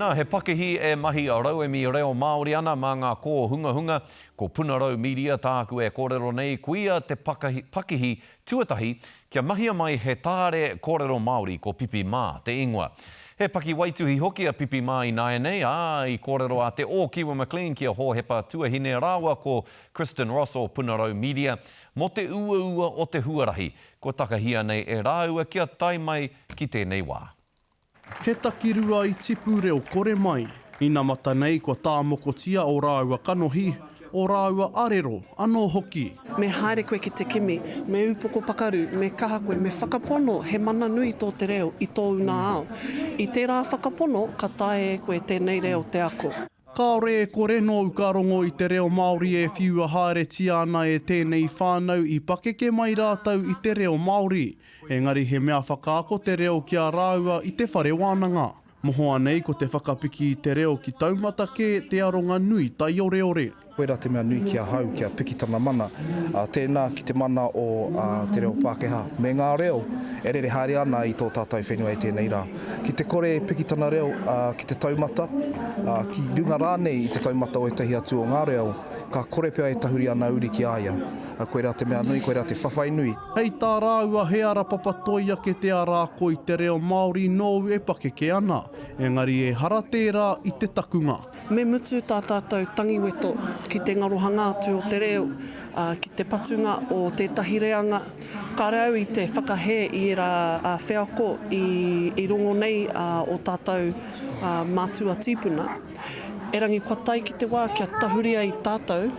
Nā, he pakehi e mahi a rau e mi reo Māori ana mā ngā kō hunga hunga, ko Punarau Media tāku e kōrero nei, kuia te pakehi tuatahi kia mahia mai he tāre kōrero Māori ko Pipi Mā, te ingoa. He paki waituhi hoki a Pipi Mā i nāia nei, i kōrero a te o Kiwa McLean kia hōhepa tuahine rāua ko Kristen Ross o Punarau Media, mo te ua o te huarahi, ko takahia nei e rāua kia tai mai ki tēnei wā. He takirua i tipu reo kore mai. Ina mata nei ko tā mokotia o rāua kanohi, o rāua arero, anō hoki. Me haere koe ki te kimi, me upoko pakaru, me kaha koe, me whakapono, he mana nui tō te reo i tō una ao. I tērā whakapono, ka tae koe tēnei reo te ako. Kāore e kore no ukarongo i te reo Māori e whiua haere tiana e tēnei whānau i pakeke mai rātau i te reo Māori. Engari he mea whakaako te reo kia rāua i te whare wānanga. Mohoa nei ko te whakapiki i te reo ki taumata ke te aronga nui tai ore ore. Koe rā te mea nui kia hau, kia pikitana mana. Tēnā ki te mana o te reo Pākehā. Me ngā reo, e rere haere ana i tō tātou whenua e tēnei rā. Ki te kore pikitana reo ki te taumata, ki runga rānei i te taumata o etahi atu o ngā reo, ka kore pia e tahuri ana uri ki aia. Koe rā te mea nui, koe rā te whawhai nui. Hei tā rāua he ara papatoia ke te ara ko i te reo Māori nōu e pakeke ana. Engari e hara tērā i te takunga. Me mutu tā tātou tangiweto ki te ngarohanga atu o te reo, ki te patunga o tētahi reanga. Ka rau i te whakahe i rā wheako i rongo nei o tātou mātua tīpuna. E rangi kua tai ki te wā kia tahuria i tātou.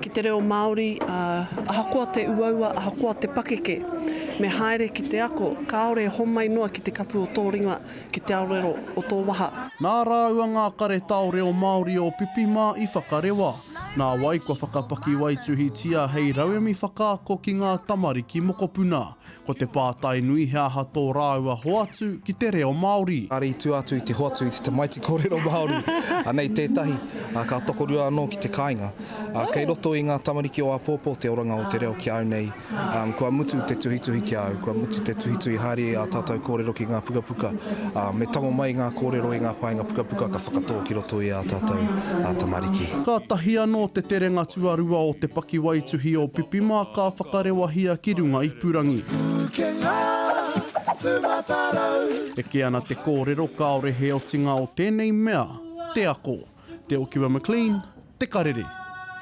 Ki te reo Māori, ahakoa te uaua, ahakoa te pakeke. Me haere ki te ako, kāore homai noa ki te kapu o tō ringa, ki te aorero o tō waha. Nā rāua ngā kare tau reo Māori o Pipi Mā i whakarewa. Nā wai kua whakapaki waituhi tia hei rauemi whakaako ki ngā tamariki mokopuna. Ko te pātai nui hea hato rāua hoatu ki te reo Māori. Ari tu atu i te hoatu i te maiti kōrero Māori. Nei tētahi, ka tokorua anō ki te kāinga. Kei roto i ngā tamariki o Apōpō te oranga o te reo ki au nei. Kua mutu te tuhituhi ki au, kua mutu te tuhituhi haere a tātou kōrero ki ngā pukapuka. Me tango mai ngā kōrero i ngā painga pukapuka ka whakatō ki roto i a tātou tamariki. Ka tahi anō te terenga tuarua o te paki waituhi o Pipi Mā ka whakarewahia ki runga i Purangi. E ke ana te kōrero kāore he o tinga o tēnei mea, te ako, te o Kiwa McLean, te karere.